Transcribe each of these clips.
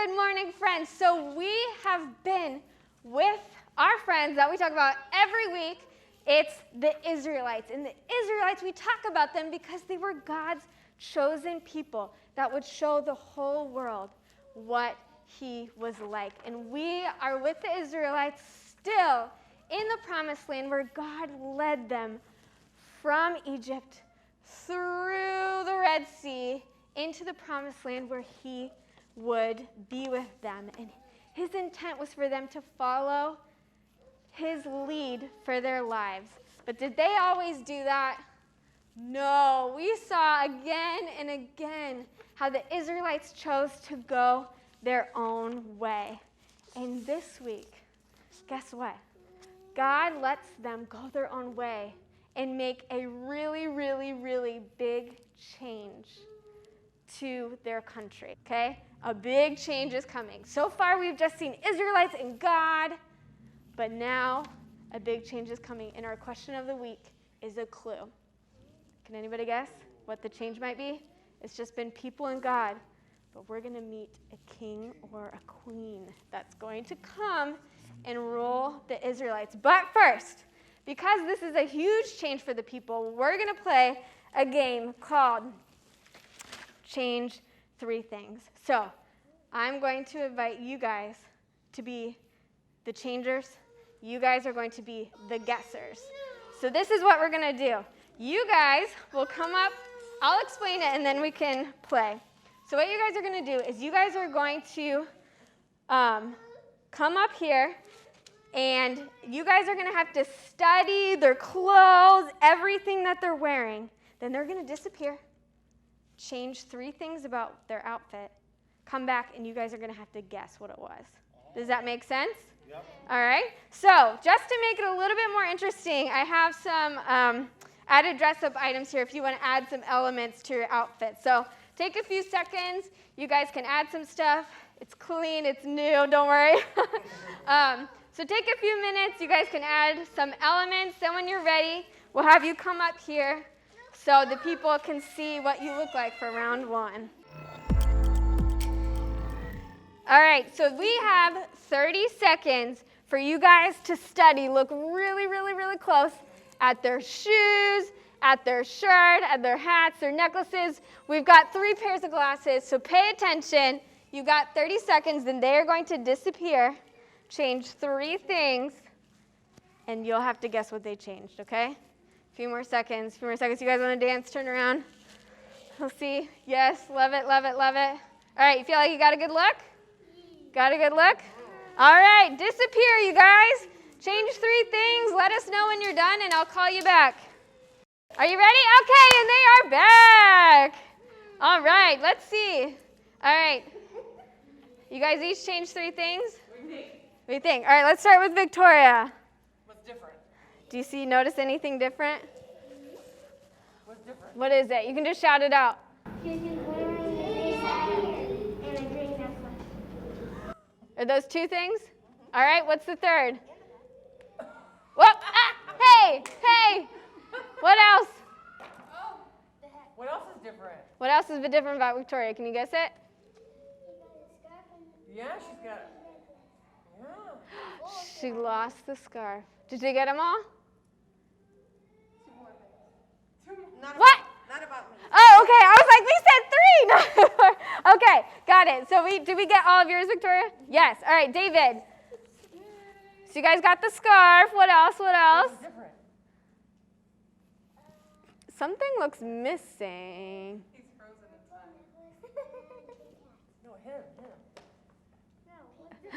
Good morning, friends. So we have been with our friends that we talk about every week. It's the Israelites. And the Israelites, we talk about them because they were God's chosen people that would show the whole world what he was like. And we are with the Israelites still in the promised land where God led them from Egypt through the Red Sea into the promised land where he would be with them. And his intent was for them to follow his lead for their lives. But did they always do that? No. We saw again and again how the Israelites chose to go their own way. And this week, guess what? God lets them go their own way and make a really, really, really big change to their country, okay? A big change is coming. So far, we've just seen Israelites and God, but now a big change is coming, and our question of the week is a clue. Can anybody guess what the change might be? It's just been people and God, but we're going to meet a king or a queen that's going to come and rule the Israelites. But first, because this is a huge change for the people, we're going to play a game called Change 3 Things. So I'm going to invite you guys to be the changers. You guys are going to be the guessers. So this is what we're going to do. You guys will come up. I'll explain it, and then we can play. So what you guys are going to do is you guys are going to come up here, and you guys are going to have to study their clothes, everything that they're wearing. Then they're going to disappear, change 3 things about their outfit, come back, and you guys are going to have to guess what it was. Does that make sense? Yep. All right. So just to make it a little bit more interesting, I have some added dress-up items here if you want to add some elements to your outfit. So take a few seconds. You guys can add some stuff. It's clean. It's new. Don't worry. So take a few minutes. You guys can add some elements. Then when you're ready, we'll have you come up here so the people can see what you look like for round 1. All right, so we have 30 seconds for you guys to study. Look really, really, really close at their shoes, at their shirt, at their hats, their necklaces. We've got 3 pairs of glasses, so pay attention. You got 30 seconds, then they are going to disappear, change 3 things, and you'll have to guess what they changed, okay? A few more seconds. You guys want to dance? Turn around. We'll see. Yes, love it, love it, love it. All right, you feel like you got a good look? Got a good look? All right, disappear, you guys. Change 3 things. Let us know when you're done, and I'll call you back. Are you ready? Okay, and they are back. All right, let's see. All right. You guys each change 3 things? What do you think? All right, let's start with Victoria. What's different? Do you notice anything different? What's different? What is it? You can just shout it out. Are those 2 things? All right, what's the third? Whoop! Hey! What else? What else is different? What else is different about Victoria? Can you guess it? Yeah, she's got it. Yeah. She lost the scarf. Did you get them all? 2 more. What? Not about me. Oh, okay. I was like, we said 3. No. Okay, got it. So did we get all of yours, Victoria? Yes. All right, David. So you guys got the scarf. What else? What's different? Something looks missing. He's frozen in time. No, him. He's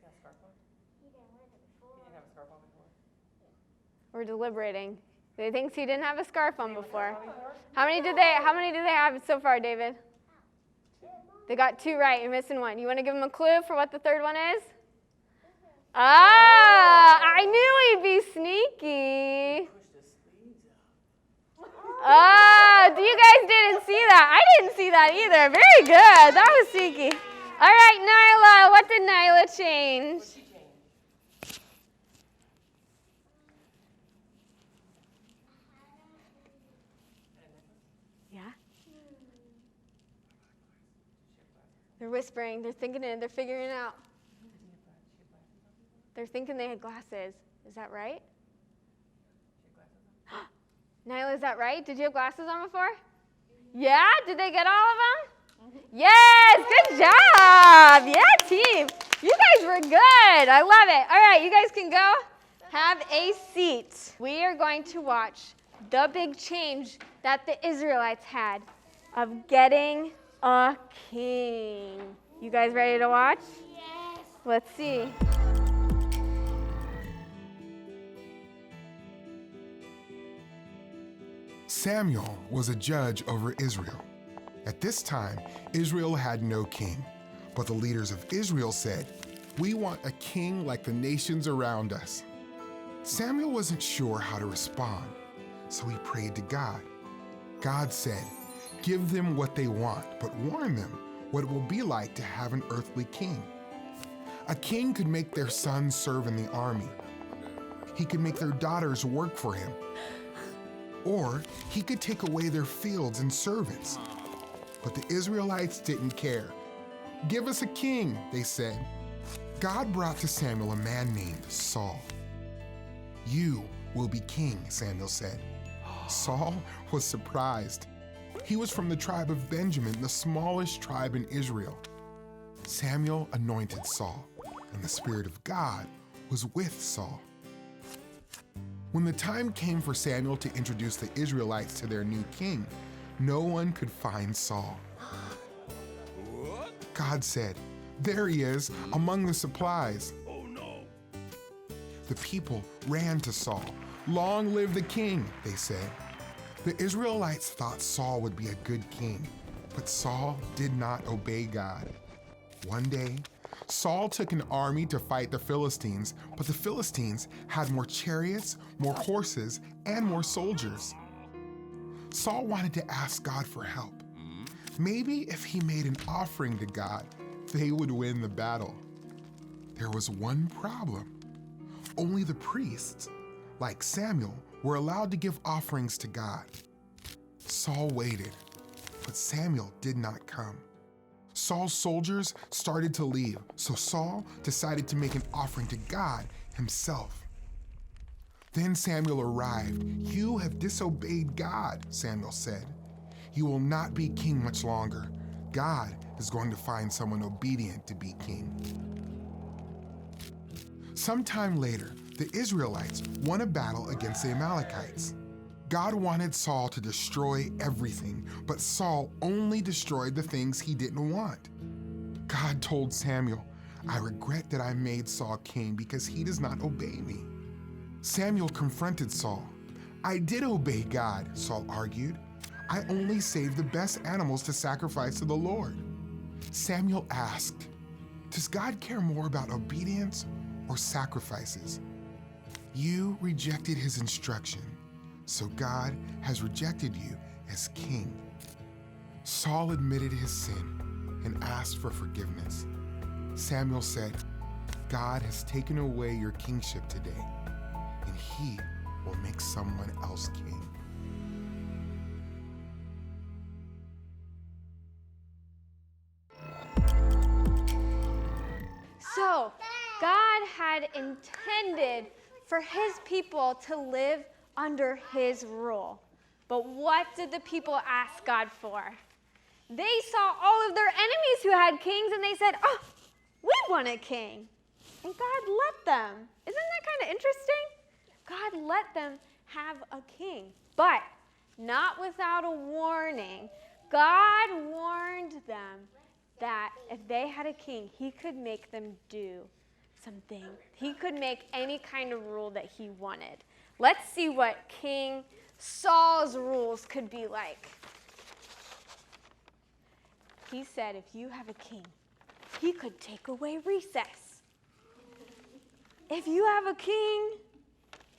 got a scarf on? He didn't have a scarf on before? We're deliberating. They think he didn't have a scarf on before. How many did they have so far, David? They got 2 right. You're missing 1. You want to give them a clue for what the third one is? Ah, I knew he'd be sneaky. Oh, you guys didn't see that. I didn't see that either. Very good. That was sneaky. All right, Nyla. What did Nyla change? They're whispering. They're thinking it. They're figuring it out. They're thinking they had glasses. Is that right? Nyla, is that right? Did you have glasses on before? Yeah? Did they get all of them? Yes! Good job! Yeah, team. You guys were good. I love it. All right, you guys can go have a seat. We are going to watch the big change that the Israelites had of getting a king. You guys ready to watch? Yes. Let's see. Samuel was a judge over Israel. At this time, Israel had no king, but the leaders of Israel said, "We want a king like the nations around us." Samuel wasn't sure how to respond, so he prayed to God. God said, "Give them what they want, but warn them what it will be like to have an earthly king." A king could make their sons serve in the army. He could make their daughters work for him. Or he could take away their fields and servants. But the Israelites didn't care. "Give us a king," they said. God brought to Samuel a man named Saul. "You will be king," Samuel said. Saul was surprised. He was from the tribe of Benjamin, the smallest tribe in Israel. Samuel anointed Saul, and the Spirit of God was with Saul. When the time came for Samuel to introduce the Israelites to their new king, no one could find Saul. God said, "There he is, among the supplies." Oh no! The people ran to Saul. "Long live the king," they said. The Israelites thought Saul would be a good king, but Saul did not obey God. One day, Saul took an army to fight the Philistines, but the Philistines had more chariots, more horses, and more soldiers. Saul wanted to ask God for help. Maybe if he made an offering to God, they would win the battle. There was one problem. Only the priests, like Samuel, were allowed to give offerings to God. Saul waited, but Samuel did not come. Saul's soldiers started to leave, so Saul decided to make an offering to God himself. Then Samuel arrived. "You have disobeyed God," Samuel said. "You will not be king much longer. God is going to find someone obedient to be king." Sometime later, the Israelites won a battle against the Amalekites. God wanted Saul to destroy everything, but Saul only destroyed the things he didn't want. God told Samuel, "I regret that I made Saul king because he does not obey me." Samuel confronted Saul. "I did obey God," Saul argued. "I only saved the best animals to sacrifice to the Lord." Samuel asked, "Does God care more about obedience or sacrifices?" "You rejected his instruction, so God has rejected you as king." Saul admitted his sin and asked for forgiveness. Samuel said, "God has taken away your kingship today, and he will make someone else king." So, God had intended for his people to live under his rule. But what did the people ask God for? They saw all of their enemies who had kings and they said, "Oh, we want a king." And God let them. Isn't that kind of interesting? God let them have a king, but not without a warning. God warned them that if they had a king, he could make them do something. He could make any kind of rule that he wanted. Let's see what King Saul's rules could be like. He said if you have a king, he could take away recess. If you have a king,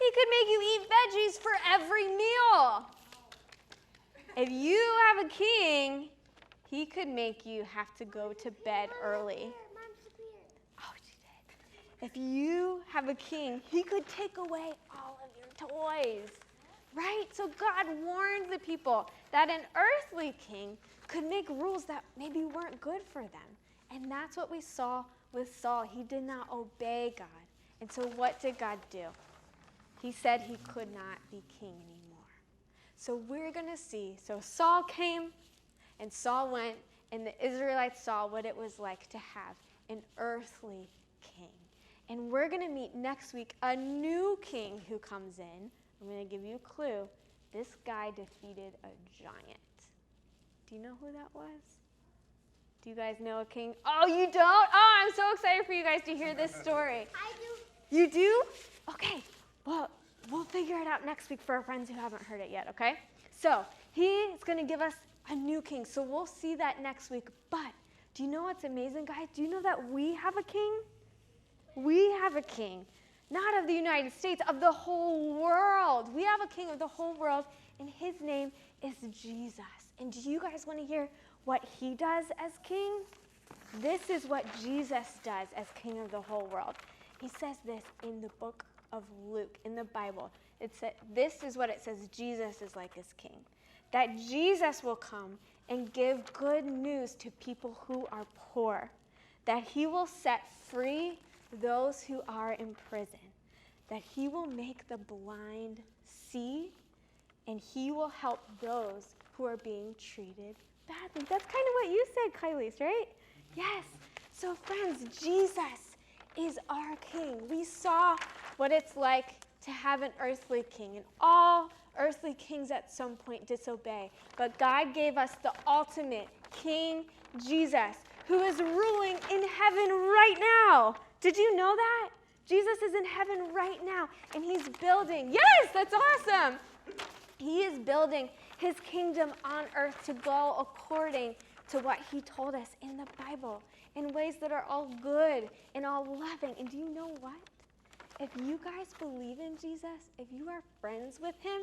he could make you eat veggies for every meal. If you have a king, he could make you have to go to bed early. Oh, she did. If you have a king, he could take away all of your toys. Right? So God warned the people that an earthly king could make rules that maybe weren't good for them. And that's what we saw with Saul. He did not obey God. And so what did God do? He said he could not be king anymore. So we're going to see. So Saul came, and Saul went, and the Israelites saw what it was like to have an earthly king. And we're going to meet next week a new king who comes in. I'm going to give you a clue. This guy defeated a giant. Do you know who that was? Do you guys know a king? Oh, you don't? Oh, I'm so excited for you guys to hear this story. I do. You do? Okay. Well, we'll figure it out next week for our friends who haven't heard it yet, okay? So he's going to give us a new king. So we'll see that next week. But do you know what's amazing, guys? Do you know that we have a king? We have a king. Not of the United States, of the whole world. We have a king of the whole world, and his name is Jesus. And do you guys want to hear what he does as king? This is what Jesus does as king of the whole world. He says this in the book of Luke, in the Bible. This is what it says Jesus is like as king. That Jesus will come and give good news to people who are poor. That he will set free those who are in prison. That he will make the blind see, and he will help those who are being treated badly. That's kind of what you said, Kylie's, right? Yes. So friends, Jesus is our king. We saw what it's like to have an earthly king, and all earthly kings at some point disobey. But God gave us the ultimate king, Jesus, who is ruling in heaven right now. Did you know that? Jesus is in heaven right now, and he's building. Yes, that's awesome. He is building his kingdom on earth to go according to what he told us in the Bible, in ways that are all good and all loving. And do you know what? If you guys believe in Jesus, if you are friends with him,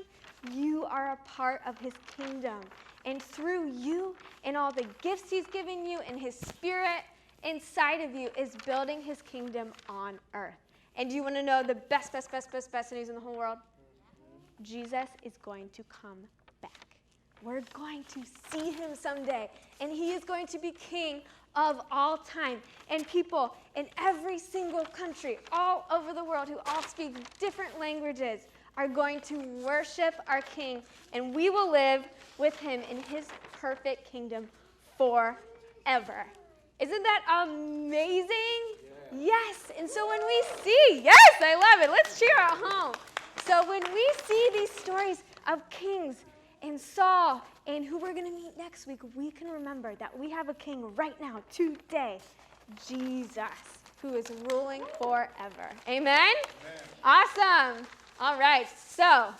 you are a part of his kingdom. And through you and all the gifts he's given you and his spirit inside of you is building his kingdom on earth. And do you want to know the best news in the whole world? Jesus is going to come back. We're going to see him someday. And he is going to be king of all time. And people in every single country, all over the world, who all speak different languages, are going to worship our king. And we will live with him in his perfect kingdom forever. Isn't that amazing? Yes. And so when we see, yes, I love it. Let's cheer at home. So when we see these stories of kings and Saul and who we're going to meet next week, we can remember that we have a king right now, today, Jesus, who is ruling forever. Amen? Amen. Awesome. All right. So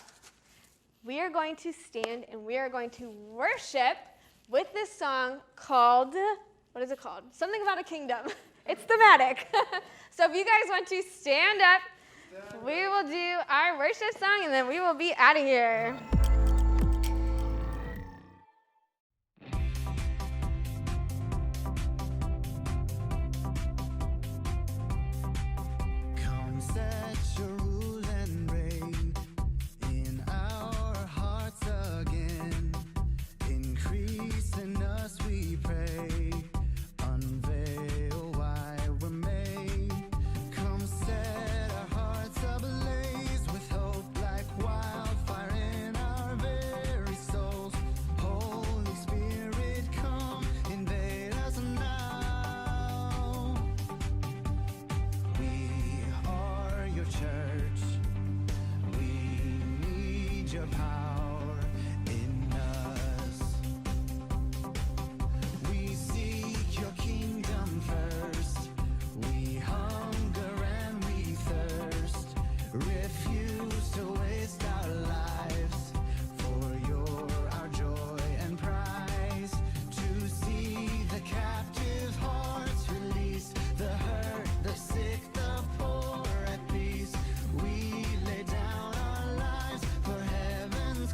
we are going to stand and we are going to worship with this song called, what is it called? Something about a kingdom. It's thematic. So if you guys want to stand up, we will do our worship song, and then we will be out of here. Come set your rule and reign in our hearts again. Increase in us, we pray. Unveil why we're made. Come set our hearts ablaze with hope like wildfire in our very souls. Holy Spirit, come invade us now. We are your church. We need your power in us. We seek your kingdom first. We hunger and we thirst. Refuse to waste our lives. For you're our joy and prize. To see the captive hearts released. The hurt, the sick, the poor at peace. We lay down our lives for heaven's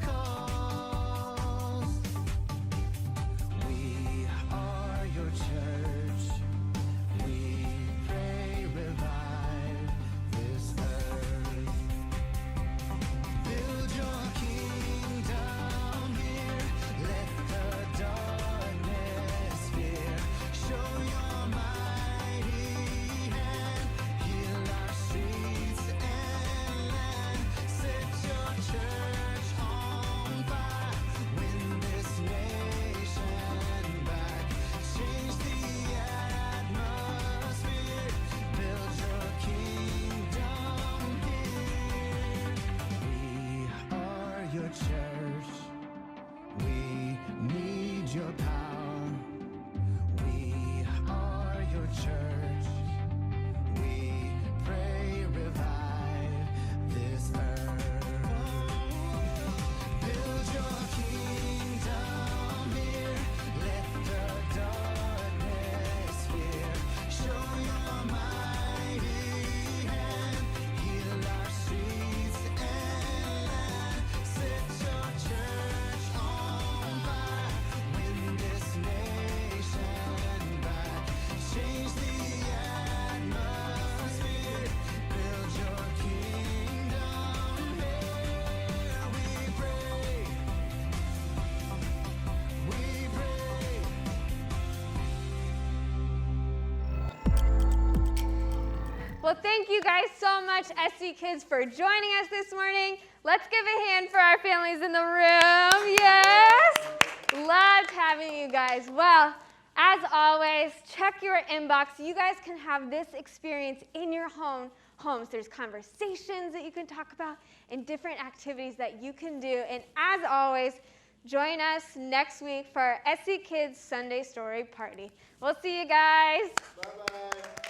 Well, thank you guys so much, SC Kids, for joining us this morning. Let's give a hand for our families in the room. Yes. Loved having you guys. Well, as always, check your inbox. You guys can have this experience in your homes. There's conversations that you can talk about and different activities that you can do. And as always, join us next week for our SC Kids Sunday Story Party. We'll see you guys. Bye-bye.